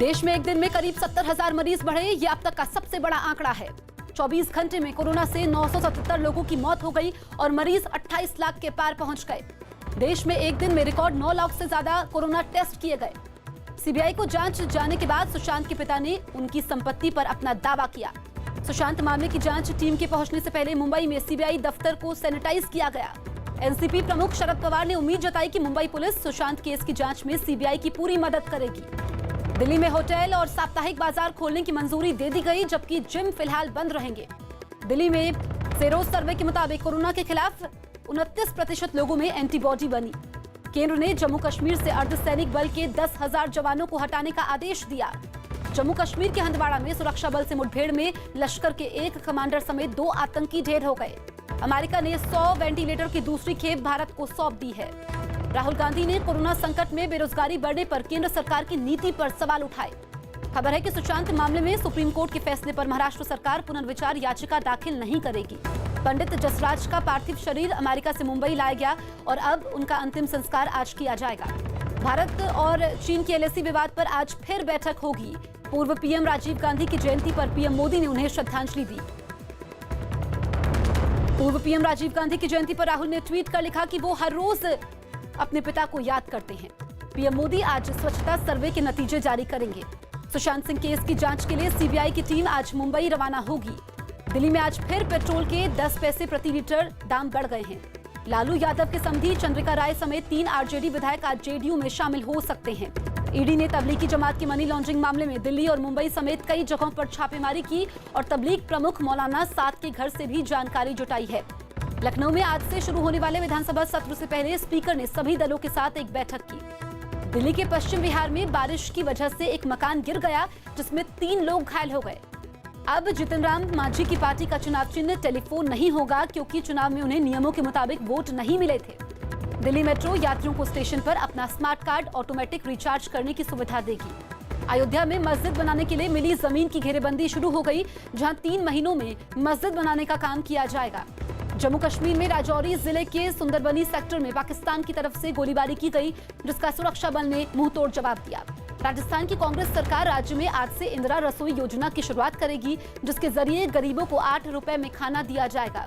देश में एक दिन में करीब 70,000 मरीज बढ़े, ये अब तक का सबसे बड़ा आंकड़ा है। 24 घंटे में कोरोना से 977 लोगों की मौत हो गई और मरीज 28 लाख के पार पहुंच गए। देश में एक दिन में रिकॉर्ड 9 लाख से ज्यादा कोरोना टेस्ट किए गए। सीबीआई को जांच जाने के बाद सुशांत के पिता ने उनकी संपत्ति पर अपना दावा किया। सुशांत मामले की जांच टीम के पहुंचने से पहले मुंबई में सीबीआई दफ्तर को सैनिटाइज किया गया। एनसीपी प्रमुख शरद पवार ने उम्मीद जताई कि मुंबई पुलिस सुशांत केस की जांच में सीबीआई की पूरी मदद करेगी। दिल्ली में होटल और साप्ताहिक बाजार खोलने की मंजूरी दे दी गई, जबकि जिम फिलहाल बंद रहेंगे। दिल्ली में सेरोज सर्वे के मुताबिक कोरोना के खिलाफ 29% लोगों में एंटीबॉडी बनी। केंद्र ने जम्मू कश्मीर से अर्धसैनिक बल के 10,000 जवानों को हटाने का आदेश दिया। जम्मू कश्मीर के हंदवाड़ा में सुरक्षा बल से मुठभेड़ में लश्कर के एक कमांडर समेत 2 आतंकी ढेर हो गए। अमेरिका ने 100 वेंटिलेटर की दूसरी खेप भारत को सौंप दी है। राहुल गांधी ने कोरोना संकट में बेरोजगारी बढ़ने पर केंद्र सरकार की नीति पर सवाल उठाए। खबर है कि सुशांत मामले में सुप्रीम कोर्ट के फैसले पर महाराष्ट्र सरकार पुनर्विचार याचिका दाखिल नहीं करेगी। पंडित जसराज का पार्थिव शरीर अमेरिका से मुंबई लाया गया और अब उनका अंतिम संस्कार आज किया जाएगा। भारत और चीन के एलएसी विवाद पर आज फिर बैठक होगी। पूर्व पीएम राजीव गांधी की जयंती पर पीएम मोदी ने उन्हें श्रद्धांजलि दी। पूर्व पीएम राजीव गांधी की जयंती पर राहुल ने ट्वीट कर लिखा कि वो हर रोज अपने पिता को याद करते हैं। पीएम मोदी आज स्वच्छता सर्वे के नतीजे जारी करेंगे। सुशांत सिंह केस की जांच के लिए सीबीआई की टीम आज मुंबई रवाना होगी। दिल्ली में आज फिर पेट्रोल के 10 पैसे प्रति लीटर दाम बढ़ गए हैं। लालू यादव के समधी चंद्रिका राय समेत 3 आरजेडी विधायक आज जेडीयू में शामिल हो सकते हैं। ईडी ने तबलीगी जमात की मनी लॉन्ड्रिंग मामले में दिल्ली और मुंबई समेत कई जगहों पर छापेमारी की और तबलीग प्रमुख मौलाना साद के घर से भी जानकारी जुटाई है। लखनऊ में आज से शुरू होने वाले विधानसभा सत्र से पहले स्पीकर ने सभी दलों के साथ एक बैठक की। दिल्ली के पश्चिम बिहार में बारिश की वजह से एक मकान गिर गया, जिसमें 3 लोग घायल हो गए। अब जितन राम मांझी की पार्टी का चुनाव चिन्ह टेलीफोन नहीं होगा, क्योंकि चुनाव में उन्हें नियमों के मुताबिक वोट नहीं मिले थे। दिल्ली मेट्रो यात्रियों को स्टेशन पर अपना स्मार्ट कार्ड ऑटोमेटिक रिचार्ज करने की सुविधा देगी। अयोध्या में मस्जिद बनाने के लिए मिली जमीन की घेरेबंदी शुरू हो गई, जहां 3 महीनों में मस्जिद बनाने का काम किया जाएगा। जम्मू कश्मीर में राजौरी जिले के सुंदरबनी सेक्टर में पाकिस्तान की तरफ से गोलीबारी की गई, जिसका सुरक्षा बल ने मुंहतोड़ जवाब दिया। राजस्थान की कांग्रेस सरकार राज्य में आज से इंदिरा रसोई योजना की शुरुआत करेगी, जिसके जरिए गरीबों को 8 रुपए में खाना दिया जाएगा।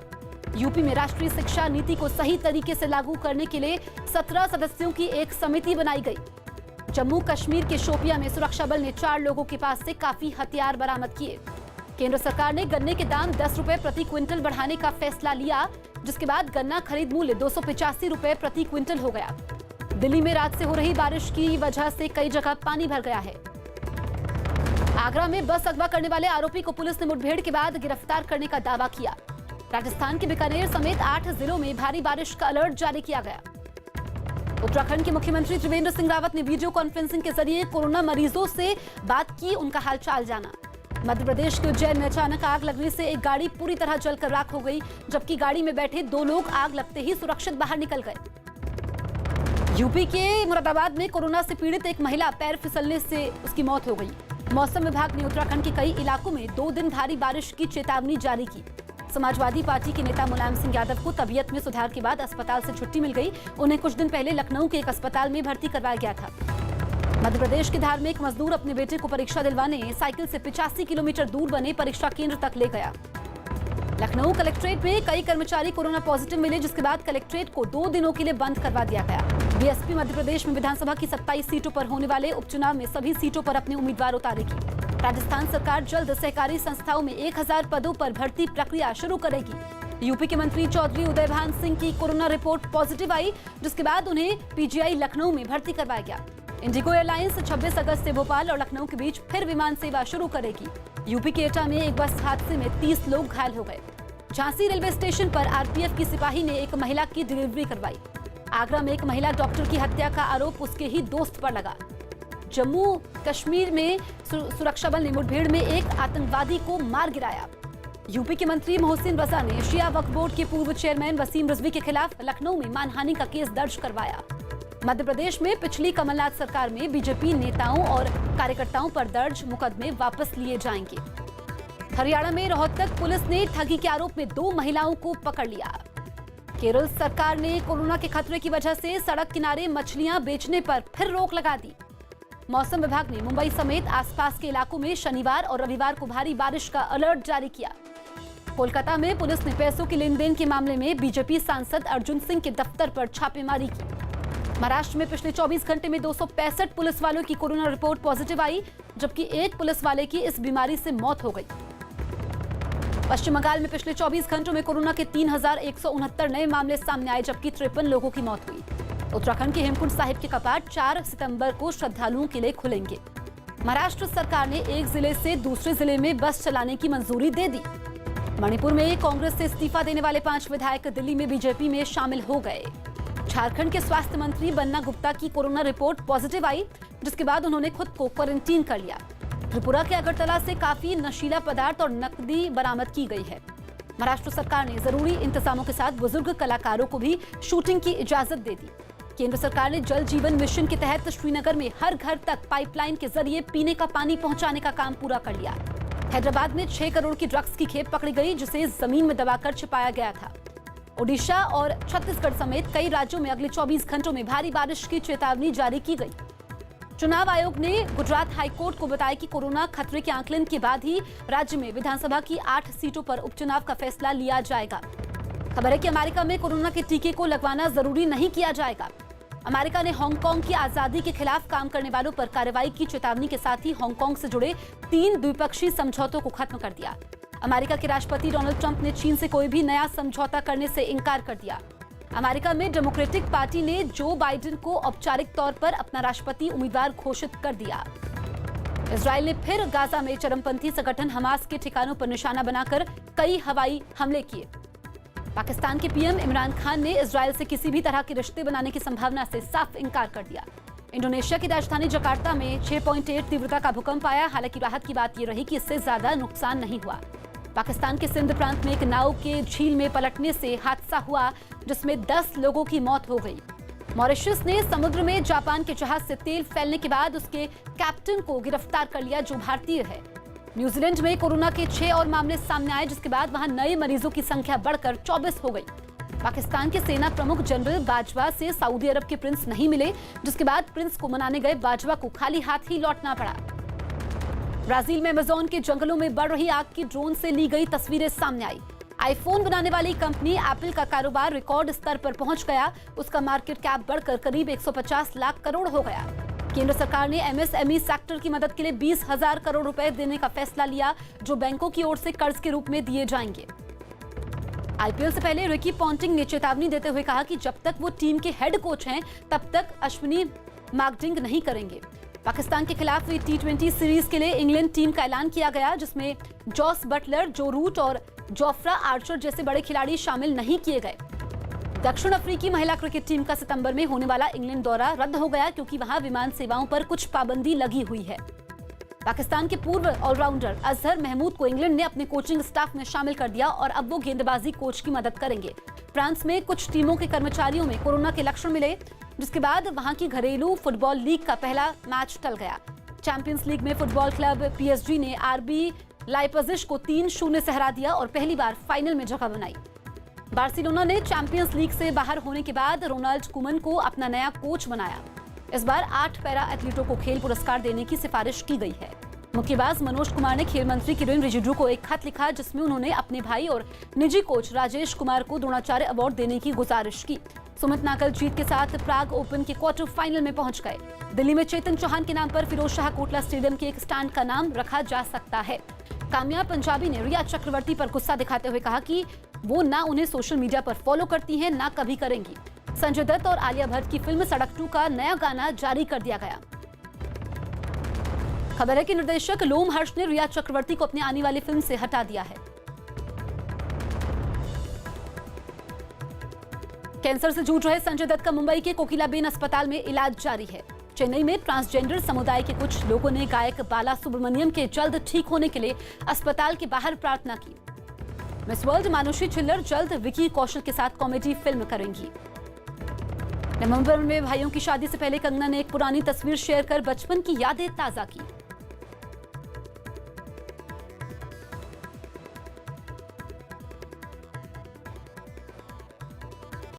यूपी में राष्ट्रीय शिक्षा नीति को सही तरीके से लागू करने के लिए 17 सदस्यों की एक समिति बनाई गई। जम्मू कश्मीर के शोपियां में सुरक्षा बल ने 4 लोगों के पास से काफी हथियार बरामद किए। केंद्र सरकार ने गन्ने के दाम 10 रुपए प्रति क्विंटल बढ़ाने का फैसला लिया, जिसके बाद गन्ना खरीद मूल्य 285 रुपए प्रति क्विंटल हो गया। दिल्ली में रात से हो रही बारिश की वजह से कई जगह पानी भर गया है। आगरा में बस अगवा करने वाले आरोपी को पुलिस ने मुठभेड़ के बाद गिरफ्तार करने का दावा किया। राजस्थान के बीकानेर समेत 8 जिलों में भारी बारिश का अलर्ट जारी किया गया। उत्तराखंड के मुख्यमंत्री त्रिवेंद्र सिंह रावत ने वीडियो कॉन्फ्रेंसिंग के जरिए कोरोना मरीजों से बात की, उनका हालचाल जाना। मध्य प्रदेश के उज्जैन में अचानक आग लगने से एक गाड़ी पूरी तरह जलकर राख हो गई, जबकि गाड़ी में बैठे 2 लोग आग लगते ही सुरक्षित बाहर निकल गए। यूपी के मुरादाबाद में कोरोना से पीड़ित एक महिला पैर फिसलने से उसकी मौत हो गई। मौसम विभाग ने उत्तराखंड के कई इलाकों में 2 दिन भारी बारिश की चेतावनी जारी की। समाजवादी पार्टी के नेता मुलायम सिंह यादव को तबीयत में सुधार के बाद अस्पताल से छुट्टी मिल गई। उन्हें कुछ दिन पहले लखनऊ के एक अस्पताल में भर्ती करवाया गया था। मध्य प्रदेश के धार में एक मजदूर अपने बेटे को परीक्षा दिलवाने साइकिल से 85 किलोमीटर दूर बने परीक्षा केंद्र तक ले गया। लखनऊ कलेक्ट्रेट में कई कर्मचारी कोरोना पॉजिटिव मिले, जिसके बाद कलेक्ट्रेट को 2 दिनों के लिए बंद करवा दिया गया। बीएसपी मध्य प्रदेश में विधानसभा की 27 सीटों पर होने वाले उपचुनाव में सभी सीटों पर अपने उम्मीदवार उतारेगी। राजस्थान सरकार जल्द सहकारी संस्थाओं में 1000 पदों पर भर्ती प्रक्रिया शुरू करेगी। यूपी के मंत्री चौधरी उदयभान सिंह की कोरोना रिपोर्ट पॉजिटिव आई, जिसके बाद उन्हें पीजीआई लखनऊ में भर्ती करवाया गया। इंडिगो एयरलाइंस 26 अगस्त से भोपाल और लखनऊ के बीच फिर विमान सेवा शुरू करेगी। यूपी के एटा में एक बस हादसे में 30 लोग घायल हो गए। झांसी रेलवे स्टेशन पर आरपीएफ की सिपाही ने एक महिला की डिलीवरी करवाई। आगरा में एक महिला डॉक्टर की हत्या का आरोप उसके ही दोस्त पर लगा। जम्मू कश्मीर में सुरक्षा बल ने मुठभेड़ में एक आतंकवादी को मार गिराया। यूपी के मंत्री मोहसिन रजा ने शिया वक्फ बोर्ड के पूर्व चेयरमैन वसीम रिजवी के खिलाफ लखनऊ में मानहानि का केस दर्ज करवाया। मध्य प्रदेश में पिछली कमलनाथ सरकार में बीजेपी नेताओं और कार्यकर्ताओं पर दर्ज मुकदमे वापस लिए जाएंगे। हरियाणा में रोहतक पुलिस ने ठगी के आरोप में 2 महिलाओं को पकड़ लिया। केरल सरकार ने कोरोना के खतरे की वजह से सड़क किनारे मछलियां बेचने पर फिर रोक लगा दी। मौसम विभाग ने मुंबई समेत आसपास के इलाकों में शनिवार और रविवार को भारी बारिश का अलर्ट जारी किया। कोलकाता में पुलिस ने पैसों के लेन देन के मामले में बीजेपी सांसद अर्जुन सिंह के दफ्तर पर छापेमारी की। महाराष्ट्र में पिछले 24 घंटे में 265 पुलिस वालों की कोरोना रिपोर्ट पॉजिटिव आई, जबकि एक पुलिस वाले की इस बीमारी से मौत हो गई। पश्चिम बंगाल में पिछले 24 घंटों में कोरोना के 3169 नए मामले सामने आए, जबकि 53 लोगों की मौत हुई। उत्तराखंड के हेमकुंड साहिब के कपाट 4 सितंबर को श्रद्धालुओं के लिए खुलेंगे। महाराष्ट्र सरकार ने एक जिले से दूसरे जिले में बस चलाने की मंजूरी दे दी। मणिपुर में कांग्रेस से इस्तीफा देने वाले 5 विधायक दिल्ली में बीजेपी में शामिल हो गए। झारखंड के स्वास्थ्य मंत्री बन्ना गुप्ता की कोरोना रिपोर्ट पॉजिटिव आई, जिसके बाद उन्होंने खुद को क्वारंटीन कर लिया। त्रिपुरा के अगरतला से काफी नशीला पदार्थ और नकदी बरामद की गई है। महाराष्ट्र सरकार ने जरूरी इंतजामों के साथ बुजुर्ग कलाकारों को भी शूटिंग की इजाजत दे दी। केंद्र सरकार ने जल जीवन मिशन के तहत श्रीनगर में हर घर तक पाइपलाइन के जरिए पीने का पानी पहुंचाने का काम पूरा कर लिया। हैदराबाद में 6 करोड़ की ड्रग्स की खेप पकड़ी गई, जिसे जमीन में दबाकर छिपाया गया था। ओडिशा और छत्तीसगढ़ समेत कई राज्यों में अगले 24 घंटों में भारी बारिश की चेतावनी जारी की गई। चुनाव आयोग ने गुजरात हाईकोर्ट को बताया कि कोरोना खतरे के आकलन के बाद ही राज्य में विधानसभा की 8 सीटों पर उपचुनाव का फैसला लिया जाएगा। खबर है कि अमेरिका में कोरोना के टीके को लगवाना जरूरी नहीं किया जाएगा। अमेरिका ने हांगकांग की आजादी के खिलाफ काम करने वालों पर कार्रवाई की चेतावनी के साथ ही हांगकांग से जुड़े 3 द्विपक्षीय समझौतों को खत्म कर दिया। अमेरिका के राष्ट्रपति डोनाल्ड ट्रंप ने चीन से कोई भी नया समझौता करने से इनकार कर दिया। अमेरिका में डेमोक्रेटिक पार्टी ने जो बाइडेन को औपचारिक तौर पर अपना राष्ट्रपति उम्मीदवार घोषित कर दिया। इजरायल ने फिर गाजा में चरमपंथी संगठन हमास के ठिकानों पर निशाना बनाकर कई हवाई हमले किए। पाकिस्तान के पीएम इमरान खान ने इजरायल से किसी भी तरह के रिश्ते बनाने की संभावना से साफ इनकार कर दिया। इंडोनेशिया की राजधानी जकार्ता में 6.8 तीव्रता का भूकंप आया। हालांकि राहत की बात यह रही कि इससे ज्यादा नुकसान नहीं हुआ। पाकिस्तान के सिंध प्रांत में एक नाव के झील में पलटने से हादसा हुआ, जिसमें 10 लोगों की मौत हो गई। मॉरिशस ने समुद्र में जापान के जहाज से तेल फैलने के बाद उसके कैप्टन को गिरफ्तार कर लिया, जो भारतीय है। न्यूजीलैंड में कोरोना के 6 और मामले सामने आए, जिसके बाद वहां नए मरीजों की संख्या बढ़कर 24 हो गई। पाकिस्तान के सेना प्रमुख जनरल बाजवा से सऊदी अरब के प्रिंस नहीं मिले, जिसके बाद प्रिंस को मनाने गए बाजवा को खाली हाथ ही लौटना पड़ा। ब्राजील में अमेज़न के जंगलों में बढ़ रही आग की ड्रोन से ली गई तस्वीरें सामने आई। आईफोन बनाने वाली कंपनी एप्पल का कारोबार रिकॉर्ड स्तर पर पहुंच गया। उसका मार्केट कैप बढ़कर करीब 150 लाख करोड़ हो गया। केंद्र सरकार ने एमएसएमई सेक्टर की मदद के लिए 20,000 करोड़ रुपए देने का फैसला लिया, जो बैंकों की ओर से कर्ज के रूप में दिए जाएंगे। आईपीएल से पहले रिकी पॉन्टिंग ने चेतावनी देते हुए कहा कि जब तक वो टीम के हेड कोच हैं, तब तक अश्विनी मार्कडिंग नहीं करेंगे। पाकिस्तान के खिलाफ हुई T20 सीरीज के लिए इंग्लैंड टीम का ऐलान किया गया, जिसमें जॉस बटलर, जो रूट और जोफ्रा आर्चर जैसे बड़े खिलाड़ी शामिल नहीं किए गए। दक्षिण अफ्रीकी महिला क्रिकेट टीम का सितंबर में होने वाला इंग्लैंड दौरा रद्द हो गया, क्योंकि वहां विमान सेवाओं पर कुछ पाबंदी लगी हुई है। पाकिस्तान के पूर्व ऑलराउंडर अजहर महमूद को इंग्लैंड ने अपने कोचिंग स्टाफ में शामिल कर दिया और अब वो गेंदबाजी कोच की मदद करेंगे। फ्रांस में कुछ टीमों के कर्मचारियों में कोरोना के लक्षण मिले, जिसके बाद वहां की घरेलू फुटबॉल लीग का पहला मैच टल गया। चैंपियंस लीग में फुटबॉल क्लब पीएसजी ने आरबी लाइपजिग को 3-0 से हरा दिया और पहली बार फाइनल में जगह बनाई। बार्सिलोना ने चैंपियंस लीग से बाहर होने के बाद रोनाल्ड कुमन को अपना नया कोच बनाया। इस बार 8 पैरा एथलीटों को खेल पुरस्कार देने की सिफारिश की गई है। मुक्केबाज मनोज कुमार ने खेल मंत्री किरेन रिजिजू को एक खत लिखा, जिसमें उन्होंने अपने भाई और निजी कोच राजेश कुमार को द्रोणाचार्य अवार्ड देने की गुजारिश की। सुमित नागल जीत के साथ प्राग ओपन के क्वार्टर फाइनल में पहुंच गए। दिल्ली में चेतन चौहान के नाम पर फिरोज शाह कोटला स्टेडियम के एक स्टैंड का नाम रखा जा सकता है। कामयाब पंजाबी ने रिया चक्रवर्ती पर गुस्सा दिखाते हुए कहा कि वो ना उन्हें सोशल मीडिया पर फॉलो करती हैं, ना कभी करेंगी। संजय दत्त और आलिया भट्ट की फिल्म सड़क 2 का नया गाना जारी कर दिया गया। खबर है कि निर्देशक लोम हर्ष ने रिया चक्रवर्ती को अपनी आने वाली फिल्म से हटा दिया है। कैंसर से जूझ रहे संजय दत्त का मुंबई के कोकिलाबेन अस्पताल में इलाज जारी है। चेन्नई में ट्रांसजेंडर समुदाय के कुछ लोगों ने गायक बाला सुब्रमण्यम के जल्द ठीक होने के लिए अस्पताल के बाहर प्रार्थना की। मिस वर्ल्ड मानुषी छिल्लर जल्द विकी कौशल के साथ कॉमेडी फिल्म करेंगी। नवंबर में भाइयों की शादी से पहले कंगना ने एक पुरानी तस्वीर शेयर कर बचपन की यादें ताजा की।